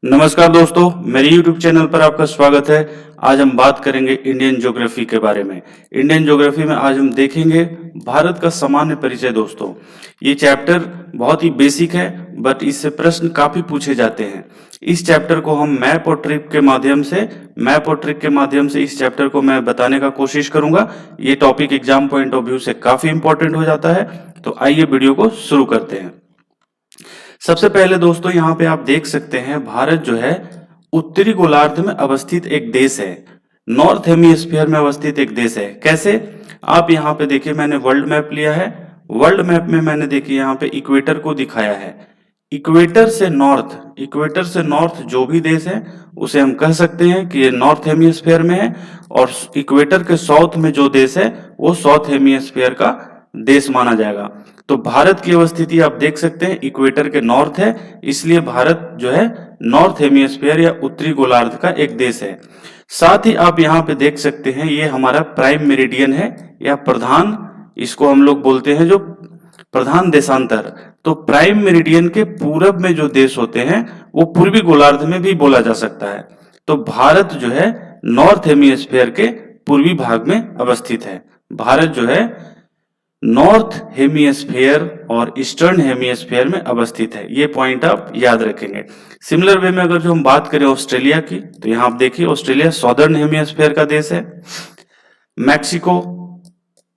नमस्कार दोस्तों, मेरे YouTube चैनल पर आपका स्वागत है। आज हम बात करेंगे इंडियन ज्योग्राफी के बारे में। इंडियन ज्योग्राफी में आज हम देखेंगे भारत का सामान्य परिचय। दोस्तों, ये चैप्टर बहुत ही बेसिक है, बट इससे प्रश्न काफी पूछे जाते हैं। इस चैप्टर को हम मैप और ट्रिक के माध्यम से इस चैप्टर को मैं बताने का कोशिश करूंगा। ये topic exam point of view से काफी इंपॉर्टेंट हो जाता है। तो आइए वीडियो को शुरू करते हैं। सबसे पहले दोस्तों, यहाँ पे आप देख सकते हैं भारत जो है उत्तरी गोलार्ध में अवस्थित एक देश है। नॉर्थ हेमिस्फीयर में अवस्थित एक देश है। कैसे? आप यहाँ पे देखिए, मैंने वर्ल्ड मैप लिया है। वर्ल्ड मैप में मैंने देखिए यहाँ पे इक्वेटर को दिखाया है। इक्वेटर से नॉर्थ जो भी देश है उसे हम कह सकते हैं कि ये नॉर्थ हेमिस्फीयर में है, और इक्वेटर के साउथ में जो देश है वो साउथ हेमिस्फीयर का देश माना जाएगा। तो भारत की अवस्थिति आप देख सकते हैं इक्वेटर के नॉर्थ है, इसलिए भारत जो है नॉर्थ हेमिस्फीयर या उत्तरी गोलार्ध का एक देश है। साथ ही आप यहाँ पे देख सकते हैं ये हमारा प्राइम मेरिडियन है या प्रधान, इसको हम लोग बोलते हैं जो प्रधान देशांतर। तो प्राइम मेरिडियन के पूरब में जो देश होते हैं वो पूर्वी गोलार्ध में भी बोला जा सकता है। तो भारत जो है नॉर्थ हेमिस्फीयर के पूर्वी भाग में अवस्थित है। भारत जो है नॉर्थ हेमिस्फीयर और ईस्टर्न हेमिस्फीयर में अवस्थित है। ये पॉइंट आप याद रखेंगे। सिमिलर वे में अगर जो हम बात करें ऑस्ट्रेलिया की, तो यहाँ आप देखिए ऑस्ट्रेलिया सॉदर्न हेमिस्फीयर का देश है। मैक्सिको,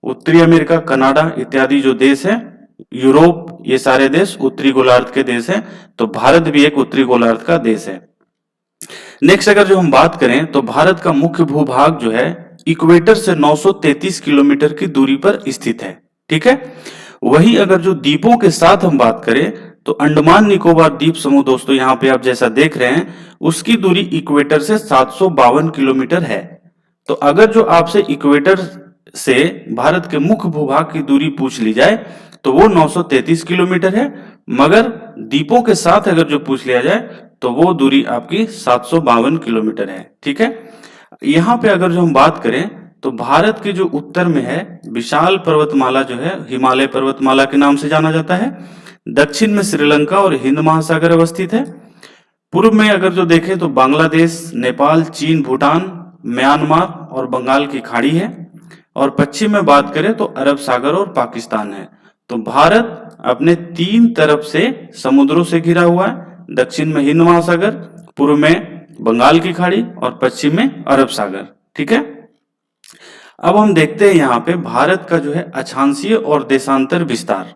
उत्तरी अमेरिका, कनाडा इत्यादि जो देश है, यूरोप, ये सारे देश उत्तरी गोलार्ध के देश हैं। तो भारत भी एक उत्तरी गोलार्ध का देश है। नेक्स्ट अगर जो हम बात करें तो भारत का मुख्य भूभाग जो है इक्वेटर से 933 किलोमीटर की दूरी पर स्थित है। ठीक है। वही अगर जो द्वीपों के साथ हम बात करें तो अंडमान निकोबार द्वीप समूह, दोस्तों यहाँ पे आप जैसा देख रहे हैं, उसकी दूरी इक्वेटर से 752 किलोमीटर है। तो अगर जो आपसे इक्वेटर से भारत के मुख्य भूभाग की दूरी पूछ ली जाए तो वो 933 किलोमीटर है, मगर द्वीपों के साथ अगर जो पूछ लिया जाए तो वो दूरी आपकी 752 किलोमीटर है। ठीक है। यहाँ पे अगर जो हम बात करें तो भारत के जो उत्तर में है विशाल पर्वतमाला जो है हिमालय पर्वतमाला के नाम से जाना जाता है। दक्षिण में श्रीलंका और हिंद महासागर अवस्थित है। पूर्व में अगर जो देखें तो बांग्लादेश, नेपाल, चीन, भूटान, म्यांमार और बंगाल की खाड़ी है। और पश्चिम में बात करें तो अरब सागर और पाकिस्तान है। तो भारत अपने तीन तरफ से समुद्रों से घिरा हुआ है। दक्षिण में हिंद महासागर, पूर्व में बंगाल की खाड़ी और पश्चिम में अरब सागर। ठीक है। अब हम देखते हैं यहाँ पे भारत का जो है अक्षांशीय और देशांतर विस्तार।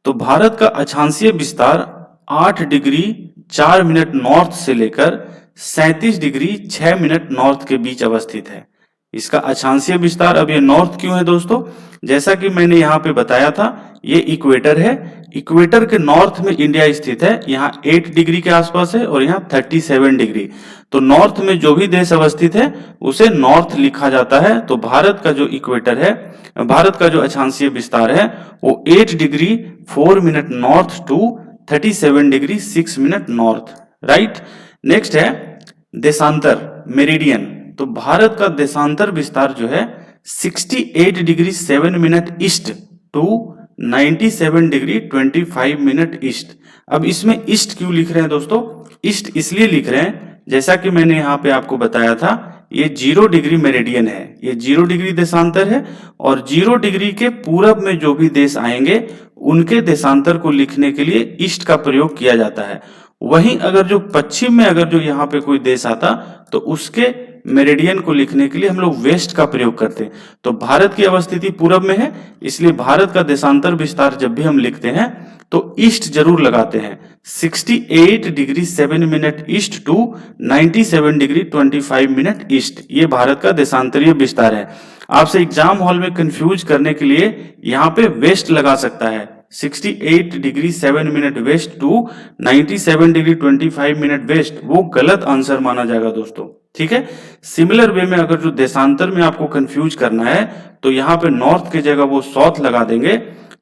तो भारत का अक्षांशीय विस्तार 8 डिग्री 4 मिनट नॉर्थ से लेकर 37 डिग्री 6 मिनट नॉर्थ के बीच अवस्थित है। इसका अक्षांशीय विस्तार। अब ये नॉर्थ क्यों है दोस्तों? जैसा कि मैंने यहाँ पे बताया था, ये इक्वेटर है। इक्वेटर के नॉर्थ में इंडिया स्थित है। यहाँ 8 डिग्री के आसपास है और यहाँ 37 डिग्री। तो नॉर्थ में जो भी देश अवस्थित है उसे नॉर्थ लिखा जाता है। तो भारत का जो इक्वेटर है, भारत का जो अक्षांशीय विस्तार है वो 8 degree 4 minute north to 37 degree 6 minute north. Right. Next है देशांतर, मेरिडियन। तो भारत का देशांतर विस्तार जो है 68 degree 7 minute east to 97 degree 25 minute east. अब इसमें ईस्ट क्यों लिख रहे हैं दोस्तों? ईस्ट इसलिए लिख रहे हैं, जैसा कि मैंने यहाँ पे आपको बताया था, ये 0 डिग्री मेरिडियन है, ये 0 डिग्री देशांतर है। और 0 डिग्री के पूरब में जो भी देश आएंगे उनके देशांतर को लिखने के लिए ईस्ट का प्रयोग किया जाता है। वहीं अगर जो पश्चिम में अगर जो यहाँ पे कोई देश आता तो उसके मेरिडियन को लिखने के लिए हम लोग वेस्ट का प्रयोग करते हैं। तो भारत की अवस्थिति पूरब में है, इसलिए भारत का देशांतर विस्तार जब भी हम लिखते हैं तो ईस्ट जरूर लगाते हैं। 68 degree 7 minute east to 97 degree 25 minute east, ये भारत का देशांतरीय विस्तार है। आपसे एग्जाम हॉल में कंफ्यूज करने के लिए यहाँ पे वेस्ट लगा सकता है। 68 degree 7 minute west to 97 degree 25 minute west, वो गलत आंसर माना जाएगा दोस्तों। ठीक है। सिमिलर वे में अगर जो देशांतर में आपको कंफ्यूज करना है तो यहाँ पे नॉर्थ की जगह वो साउथ लगा देंगे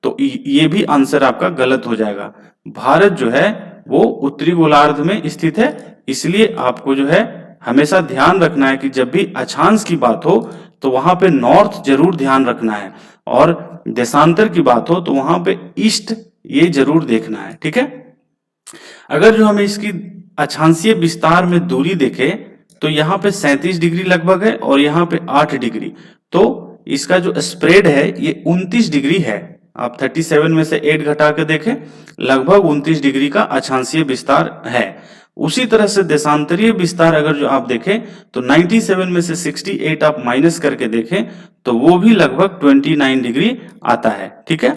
तो ये भी आंसर आपका गलत हो जाएगा। भारत जो है वो उत्तरी गोलार्ध में स्थित है, इसलिए आपको जो है हमेशा ध्यान रखना है कि जब भी अक्षांश की बात हो तो वहां पे नॉर्थ जरूर ध्यान रखना है, और देशांतर की बात हो तो वहां पे ईस्ट ये जरूर देखना है। ठीक है। अगर जो हमें इसकी अक्षांशीय विस्तार में दूरी देखें तो यहाँ पे 37 डिग्री लगभग है और यहाँ पे 8 डिग्री, तो इसका जो स्प्रेड है ये 29 डिग्री है। आप 37 में से 8 घटा के देखें, लगभग 29 डिग्री का अक्षांशीय विस्तार है। उसी तरह से देशांतरीय विस्तार अगर जो आप देखें तो 97 में से 68 आप माइनस करके देखें तो वो भी लगभग 29 डिग्री आता है। ठीक है,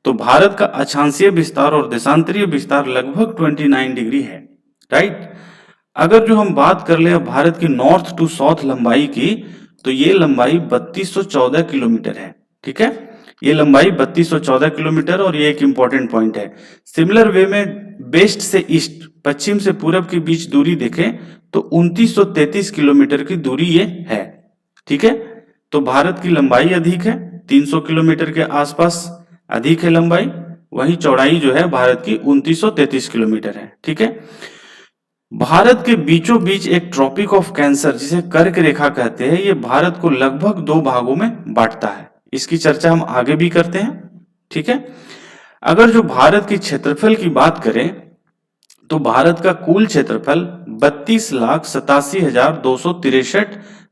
तो भारत का अक्षांशीय विस्तार और देशांतरीय विस्तार लगभग 29 डिग्री है। राइट, अगर जो हम बात कर ले भारत की नॉर्थ टू साउथ लंबाई की, तो ये लंबाई 3214 किलोमीटर है। ठीक है, ये लंबाई 3214 किलोमीटर और ये एक इंपॉर्टेंट पॉइंट है। सिमिलर वे में वेस्ट से ईस्ट, पश्चिम से पूरब के बीच दूरी देखें तो 2933 किलोमीटर की दूरी ये है। ठीक है, तो भारत की लंबाई अधिक है, 300 किलोमीटर के आसपास अधिक है लंबाई, वही चौड़ाई जो है भारत की 2933 किलोमीटर है। ठीक है, भारत के बीचों बीच एक ट्रॉपिक ऑफ कैंसर जिसे कर्क रेखा कहते हैं, ये भारत को लगभग 2 भागों में बांटता है। इसकी चर्चा हम आगे भी करते हैं। ठीक है, अगर जो भारत की क्षेत्रफल की बात करें तो भारत का कुल क्षेत्रफल 32,87,263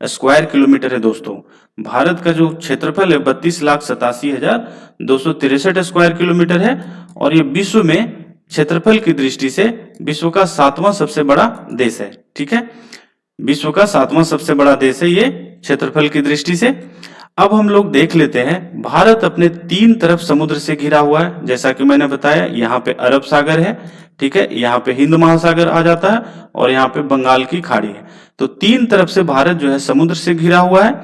स्क्वायर किलोमीटर है। दोस्तों, भारत का जो क्षेत्रफल है 32,87,263 स्क्वायर किलोमीटर है और ये विश्व में क्षेत्रफल की दृष्टि से विश्व का 7वां सबसे बड़ा देश है। ठीक है, विश्व का 7वां सबसे बड़ा देश है ये क्षेत्रफल की दृष्टि से। अब हम लोग देख लेते हैं, भारत अपने 3 तरफ समुद्र से घिरा हुआ है। जैसा कि मैंने बताया, यहाँ पे अरब सागर है, ठीक है, यहाँ पे हिंद महासागर आ जाता है और यहाँ पे बंगाल की खाड़ी है। तो 3 तरफ से भारत जो है समुद्र से घिरा हुआ है।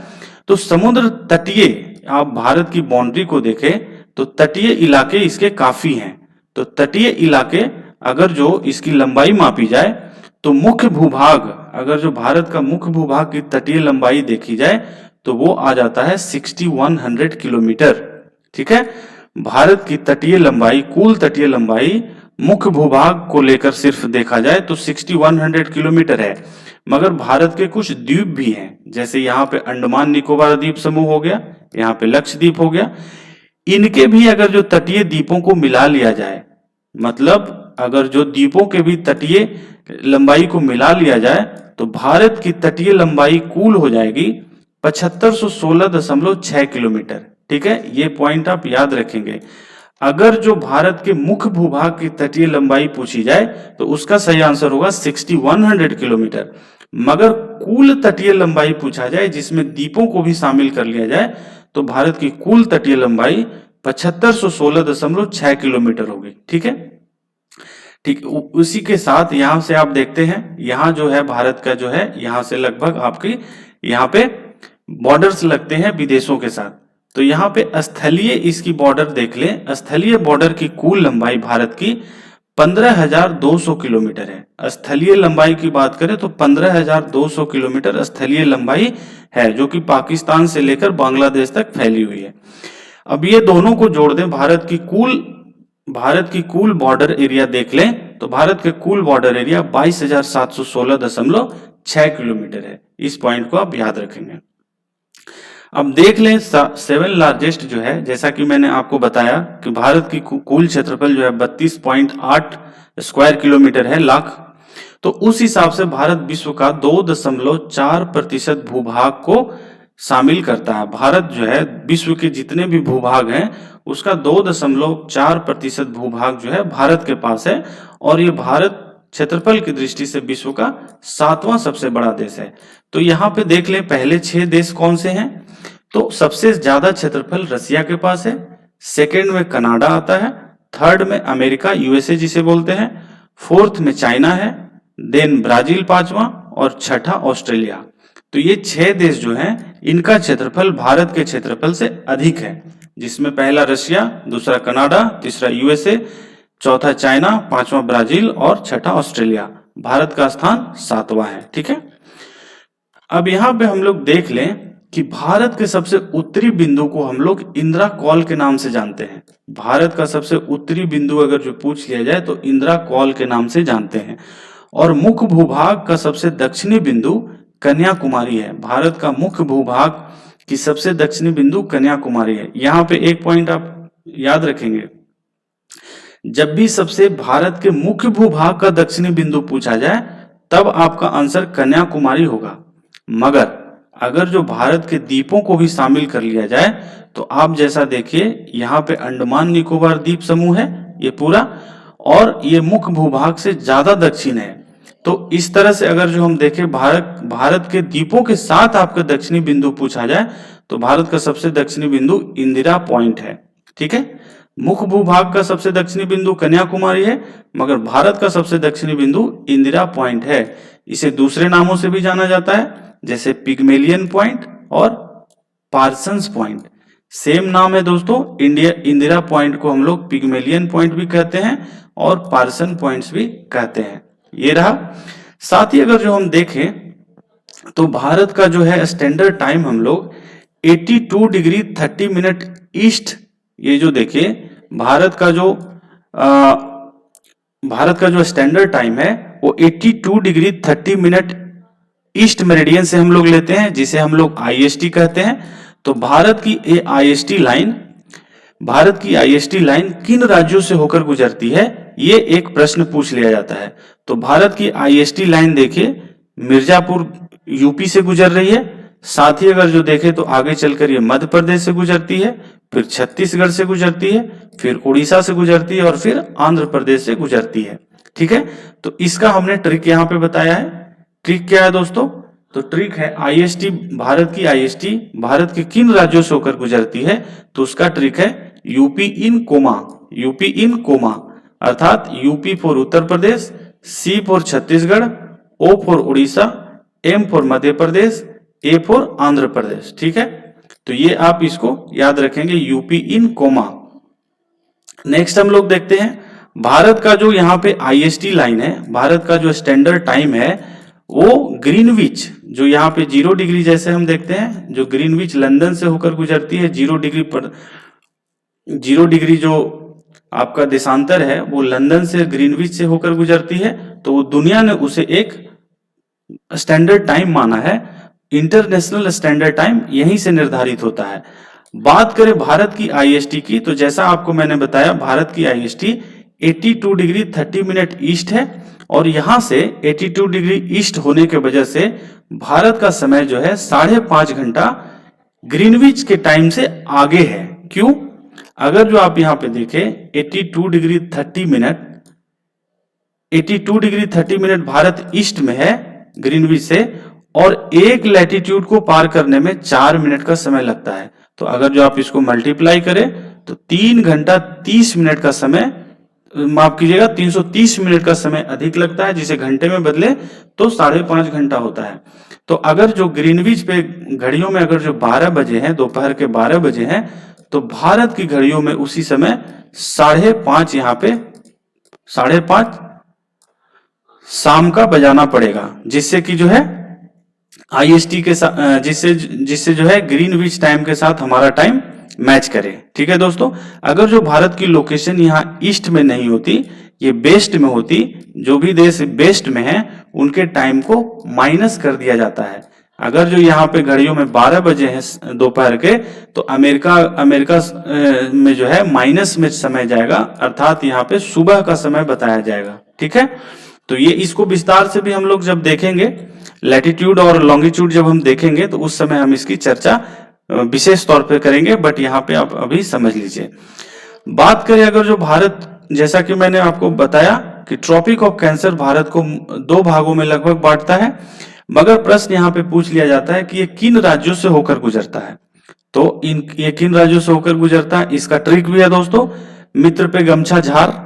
तो समुद्र तटीय, आप भारत की बाउंड्री को देखें तो तटीय इलाके इसके काफी हैं। तो तटीय इलाके अगर जो इसकी लंबाई मापी जाए तो मुख्य भूभाग, अगर जो भारत का मुख्य भूभाग की तटीय लंबाई देखी जाए तो वो आ जाता है 6100 किलोमीटर। ठीक है, भारत की तटीय लंबाई, कुल तटीय लंबाई मुख्य भूभाग को लेकर सिर्फ देखा जाए तो 6100 किलोमीटर है। मगर भारत के कुछ द्वीप भी हैं, जैसे यहाँ पे अंडमान निकोबार द्वीप समूह हो गया, यहाँ पे लक्षद्वीप हो गया। इनके भी अगर जो तटीय द्वीपों को मिला लिया जाए, मतलब अगर जो द्वीपों के भी तटीय लंबाई को मिला लिया जाए तो भारत की तटीय लंबाई कुल हो जाएगी 7516.6 किलोमीटर। ठीक है, ये पॉइंट आप याद रखेंगे। अगर जो भारत के मुख्य भूभाग की तटीय लंबाई पूछी जाए तो उसका सही आंसर होगा 6100 किलोमीटर। मगर कुल तटीय लंबाई पूछा जाए जिसमें द्वीपों को भी शामिल कर लिया जाए तो भारत की कुल तटीय लंबाई 7516.6 किलोमीटर होगी। ठीक है, ठीक, उसी के साथ यहां से आप देखते हैं, यहां जो है भारत का जो है, यहां से लगभग आपकी यहाँ पे बॉर्डर्स लगते हैं विदेशों के साथ। तो यहाँ पे स्थलीय इसकी बॉर्डर देख लें, स्थलीय बॉर्डर की कुल लंबाई भारत की 15,200 किलोमीटर है। स्थलीय लंबाई की बात करें तो 15,200 किलोमीटर स्थलीय लंबाई है, जो कि पाकिस्तान से लेकर बांग्लादेश तक फैली हुई है। अब ये दोनों को जोड़ दें, भारत की कुल बॉर्डर एरिया देख लें तो भारत के कुल बॉर्डर एरिया 22,716.6 किलोमीटर है। इस पॉइंट को आप याद रखेंगे। अब देख लें 7 लार्जेस्ट जो है, जैसा कि मैंने आपको बताया कि भारत की कुल क्षेत्रफल जो है 32.8 स्क्वायर किलोमीटर है लाख। तो उस हिसाब से भारत विश्व का 2.4% भूभाग को शामिल करता है। भारत जो है विश्व के जितने भी भूभाग हैं उसका 2.4% भूभाग जो है भारत के पास है और ये भारत क्षेत्रफल की दृष्टि से विश्व का 7वां सबसे बड़ा देश है। तो यहाँ पे देख लें पहले 6 देश कौन से हैं। तो सबसे ज्यादा क्षेत्रफल रसिया के पास है, सेकंड में कनाडा आता है, थर्ड में अमेरिका यूएसए जिसे बोलते हैं, फोर्थ में चाइना है, देन ब्राजील 5वां और छठा ऑस्ट्रेलिया। तो ये 6 देश जो हैं इनका क्षेत्रफल भारत के क्षेत्रफल से अधिक है, जिसमें पहला रशिया, दूसरा कनाडा, तीसरा यूएसए, चौथा चाइना, 5वां ब्राजील और छठा ऑस्ट्रेलिया। भारत का स्थान 7वां है। ठीक है, अब यहाँ पे हम लोग देख लें कि भारत के सबसे उत्तरी बिंदु को हम लोग इंदिरा कॉल के नाम से जानते हैं। भारत का सबसे उत्तरी बिंदु अगर जो पूछ लिया जाए तो इंदिरा कॉल के नाम से जानते हैं। और मुख्य भूभाग का सबसे दक्षिणी बिंदु कन्याकुमारी है। भारत का मुख्य भूभाग की सबसे दक्षिणी बिंदु कन्याकुमारी है। यहाँ पे एक पॉइंट आप याद रखेंगे, जब भी सबसे भारत के मुख्य भूभाग का दक्षिणी बिंदु पूछा जाए तब आपका आंसर कन्याकुमारी होगा। मगर अगर जो भारत के द्वीपों को भी शामिल कर लिया जाए तो आप जैसा देखिए यहाँ पे अंडमान निकोबार द्वीप समूह है ये पूरा, और ये मुख्य भूभाग से ज्यादा दक्षिण है। तो इस तरह से अगर जो हम देखें भारत के द्वीपों के साथ आपका दक्षिणी बिंदु पूछा जाए तो भारत का सबसे दक्षिणी बिंदु इंदिरा पॉइंट है। ठीक है, मुख्य भूभाग का सबसे दक्षिणी बिंदु कन्याकुमारी है, मगर भारत का सबसे दक्षिणी बिंदु इंदिरा पॉइंट है। इसे दूसरे नामों से भी जाना जाता है, जैसे पिग्मेलियन पॉइंट और पार्सन्स पॉइंट। सेम नाम है दोस्तों, इंदिरा पॉइंट को हम लोग पिग्मेलियन पॉइंट भी कहते हैं और पार्सन पॉइंट्स भी कहते हैं। ये रहा। साथ ही अगर जो हम देखें तो भारत का जो है स्टैंडर्ड टाइम हम लोग 82 डिग्री 30 मिनट ईस्ट, ये जो देखिए भारत का जो स्टैंडर्ड टाइम है वो 82 डिग्री 30 मिनट ईस्ट मेरिडियन से हम लोग लेते हैं, जिसे हम लोग आईएसटी कहते हैं। तो भारत की आईएसटी लाइन किन राज्यों से होकर गुजरती है, ये एक प्रश्न पूछ लिया जाता है। तो भारत की आईएसटी लाइन देखिए मिर्जापुर यूपी से गुजर रही है। साथ ही अगर जो देखें तो आगे चलकर ये मध्य प्रदेश से गुजरती है, फिर छत्तीसगढ़ से गुजरती है, फिर उड़ीसा से गुजरती है और फिर आंध्र प्रदेश से गुजरती है। ठीक है, तो इसका हमने ट्रिक यहाँ पे बताया है। ट्रिक क्या है दोस्तों? तो ट्रिक है भारत के किन राज्यों से होकर गुजरती है, तो उसका ट्रिक है यूपी इन कोमा, अर्थात UP for Uttar Pradesh, C for Chhattisgarh, O for Orissa, M for Madhya Pradesh, A for Andhra Pradesh. ठीक है, तो ये आप इसको याद रखेंगे, यूपी इन कोमा। नेक्स्ट हम लोग देखते हैं भारत का जो यहाँ पे आईएसटी लाइन है, भारत का जो स्टैंडर्ड टाइम है वो ग्रीनविच, जो यहाँ पे 0 डिग्री जैसे हम देखते हैं, जो ग्रीनविच लंदन से होकर गुजरती है 0 डिग्री जो आपका देशांतर है वो लंदन से ग्रीनविच से होकर गुजरती है। तो वो दुनिया ने उसे एक स्टैंडर्ड टाइम माना है। इंटरनेशनल स्टैंडर्ड टाइम यहीं से निर्धारित होता है। बात करें भारत की आईएसटी की, तो जैसा आपको मैंने बताया भारत की आईएसटी 82 डिग्री 30 मिनट ईस्ट है, और यहां से 82 डिग्री ईस्ट होने के वजह से भारत का समय जो है 5.5 घंटा ग्रीनविच के टाइम से आगे है। क्यों? अगर जो आप यहां पे देखें 82 डिग्री 30 मिनट भारत ईस्ट में है ग्रीनविच से, और एक लैटिट्यूड को पार करने में 4 मिनट का समय लगता है। तो अगर जो आप इसको मल्टीप्लाई करें तो 3 घंटा 30 मिनट का समय, माफ कीजिएगा 330 मिनट का समय अधिक लगता है, जिसे घंटे में बदले तो 5.5 घंटा होता है। तो अगर जो ग्रीनविच पे घड़ियों में अगर जो 12 बजे हैं, दोपहर के 12 बजे हैं, तो भारत की घड़ियों में उसी समय 5:30 यहाँ पे 5:30 शाम का बजाना पड़ेगा, जिससे कि जो है आईएसटी के साथ जिससे जो है ग्रीनविच टाइम के साथ हमारा टाइम मैच करे। ठीक है दोस्तों, अगर जो भारत की लोकेशन यहाँ ईस्ट में नहीं होती, ये वेस्ट में होती, जो भी देश वेस्ट में है उनके टाइम को माइनस कर दिया जाता है। अगर जो यहाँ पे घड़ियों में 12 बजे हैं दोपहर के, तो अमेरिका में जो है माइनस में समय जाएगा, अर्थात यहाँ पे सुबह का समय बताया जाएगा। ठीक है, तो ये इसको विस्तार से भी हम लोग जब देखेंगे, लैटिट्यूड और लॉन्गिट्यूड जब हम देखेंगे तो उस समय हम इसकी चर्चा विशेष तौर पे करेंगे, बट यहाँ पे आप अभी समझ लीजिए। बात करें अगर जो भारत, जैसा कि मैंने आपको बताया कि ट्रॉपिक ऑफ कैंसर भारत को 2 भागों में लगभग बांटता है, मगर प्रश्न यहाँ पे पूछ लिया जाता है कि ये किन राज्यों से होकर गुजरता है। तो ये किन राज्यों से होकर गुजरता है, इसका ट्रिक भी है दोस्तों, मित्र पे गमछा झार।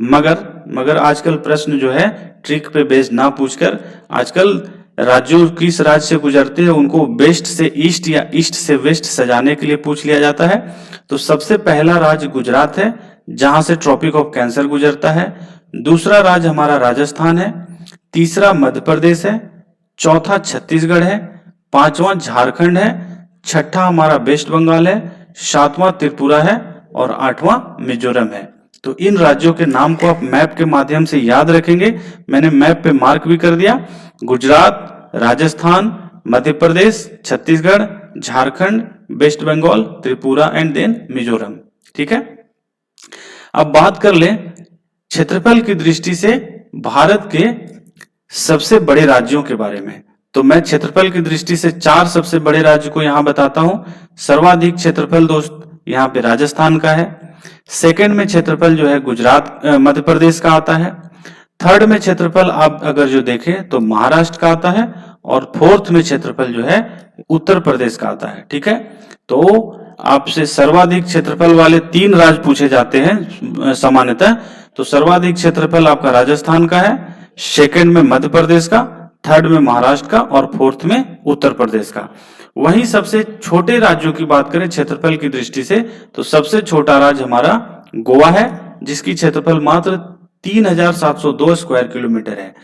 मगर आजकल प्रश्न जो है ट्रिक पे बेस्ड ना पूछकर, आजकल राज्यों किस राज्य से गुजरते हैं उनको वेस्ट से ईस्ट या ईस्ट से वेस्ट सजाने के लिए पूछ लिया जाता है। तो सबसे पहला राज्य गुजरात है, जहां से ट्रॉपिक ऑफ कैंसर गुजरता है। दूसरा राज्य हमारा राजस्थान है, तीसरा मध्य प्रदेश है, चौथा छत्तीसगढ़ है, पांचवा झारखंड है, छठा हमारा वेस्ट बंगाल है, सातवां त्रिपुरा है और आठवां मिजोरम है। तो इन राज्यों के नाम को आप मैप के माध्यम से याद रखेंगे, मैंने मैप पे मार्क भी कर दिया। Gujarat, Rajasthan, Madhya Pradesh, Chhattisgarh, Jharkhand, West Bengal, Tripura and then Mizoram. ठीक है, अब बात कर ले क्षेत्रफल की दृष्टि से भारत के सबसे बड़े राज्यों के बारे में। तो मैं क्षेत्रफल की दृष्टि से 4 सबसे बड़े राज्य को यहाँ बताता हूँ। सर्वाधिक क्षेत्रफल दोस्त यहाँ पे राजस्थान का है। सेकंड में क्षेत्रफल जो है गुजरात मध्य प्रदेश का आता है। थर्ड में क्षेत्रफल आप अगर जो देखें तो महाराष्ट्र का आता है। और फोर्थ में क्षेत्रफल जो है उत्तर प्रदेश का आता है। ठीक है, तो आपसे सर्वाधिक क्षेत्रफल वाले 3 राज्य पूछे जाते हैं सामान्यतः। तो सर्वाधिक क्षेत्रफल आपका राजस्थान का है, सेकंड में मध्य प्रदेश का, थर्ड में महाराष्ट्र का और फोर्थ में उत्तर प्रदेश का। वहीं सबसे छोटे राज्यों की बात करें क्षेत्रफल की दृष्टि से तो सबसे छोटा राज्य हमारा गोवा है, जिसकी क्षेत्रफल मात्र 3702 स्क्वायर किलोमीटर है।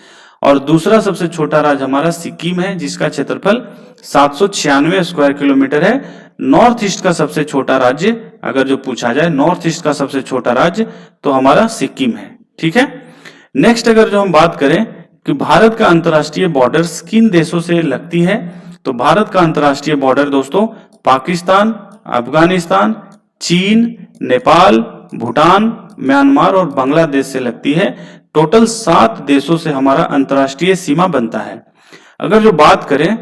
और दूसरा सबसे छोटा राज्य हमारा सिक्किम है, जिसका क्षेत्रफल 796 स्क्वायर किलोमीटर है। नॉर्थ ईस्ट का सबसे छोटा राज्य अगर जो पूछा जाए, नॉर्थ ईस्ट का सबसे छोटा राज्य तो हमारा सिक्किम है। ठीक है, नेक्स्ट अगर जो हम बात करें कि भारत का अंतरराष्ट्रीय बॉर्डर्स किन देशों से लगती है, तो भारत का अंतरराष्ट्रीय बॉर्डर दोस्तों पाकिस्तान, अफगानिस्तान, चीन, नेपाल, भूटान, म्यांमार और बांग्लादेश से लगती है। टोटल 7 देशों से हमारा अंतरराष्ट्रीय सीमा बनता है। अगर जो बात करें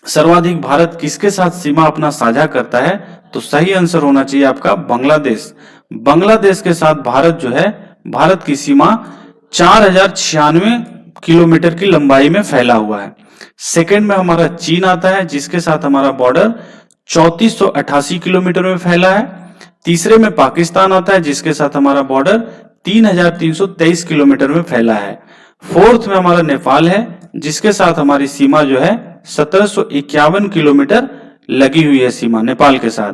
सर्वाधिक भारत किसके साथ सीमा अपना साझा करता है, तो सही आंसर होना चाहिए आपका बांग्लादेश। बांग्लादेश के साथ भारत जो है, भारत की सीमा 4096 किलोमीटर की लंबाई में फैला हुआ है। सेकंड में हमारा चीन आता है, जिसके साथ हमारा बॉर्डर 3488 किलोमीटर में फैला है। तीसरे में पाकिस्तान आता है, जिसके साथ हमारा बॉर्डर 3323 किलोमीटर में फैला है। फोर्थ में हमारा नेपाल है, जिसके साथ हमारी सीमा जो है 1751 किलोमीटर लगी हुई है सीमा नेपाल के साथ।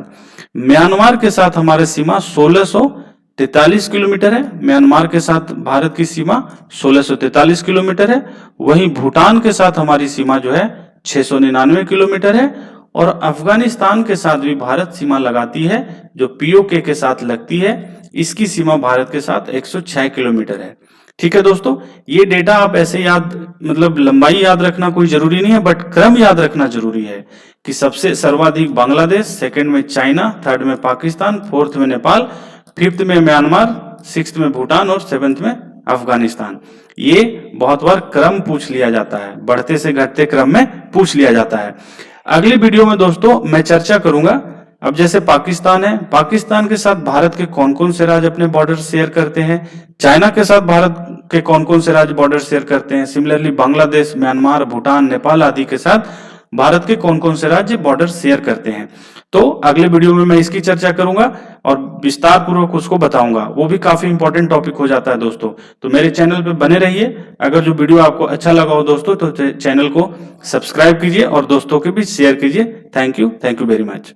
म्यांमार के साथ हमारी सीमा 1643 किलोमीटर है। म्यांमार के साथ भारत की सीमा 1643 किलोमीटर है। वहीं भूटान के साथ हमारी सीमा जो है 699 किलोमीटर है। और अफगानिस्तान के साथ भी भारत सीमा लगाती है, जो पीओके के साथ लगती है। इसकी सीमा भारत के साथ 106 किलोमीटर है। ठीक है दोस्तों, ये डेटा आप ऐसे याद मतलब लंबाई याद रखना कोई जरूरी नहीं है, बट क्रम याद रखना जरूरी है कि सबसे सर्वाधिक बांग्लादेश, सेकंड में चाइना, थर्ड में पाकिस्तान, फोर्थ में नेपाल, फिफ्थ में म्यांमार, सिक्स्थ में भूटान और सेवेंथ में अफगानिस्तान। ये बहुत बार क्रम पूछ लिया जाता है, बढ़ते से घटते क्रम में पूछ लिया जाता है। अगली वीडियो में दोस्तों मैं चर्चा करूंगा, अब जैसे पाकिस्तान है, पाकिस्तान के साथ भारत के कौन कौन से राज्य अपने बॉर्डर शेयर करते हैं, चाइना के साथ भारत के कौन कौन से राज्य बॉर्डर शेयर करते हैं, सिमिलरली बांग्लादेश, म्यांमार, भूटान, नेपाल आदि के साथ भारत के कौन कौन से राज्य बॉर्डर शेयर करते हैं। तो अगले वीडियो में मैं इसकी चर्चा करूंगा और विस्तार पूर्वक उसको बताऊंगा, वो भी काफी इंपॉर्टेंट टॉपिक हो जाता है दोस्तों। तो मेरे चैनल पे बने रहिए। अगर जो वीडियो आपको अच्छा लगा हो दोस्तों तो चैनल को सब्सक्राइब कीजिए और दोस्तों के बीच शेयर कीजिए। Thank you very much.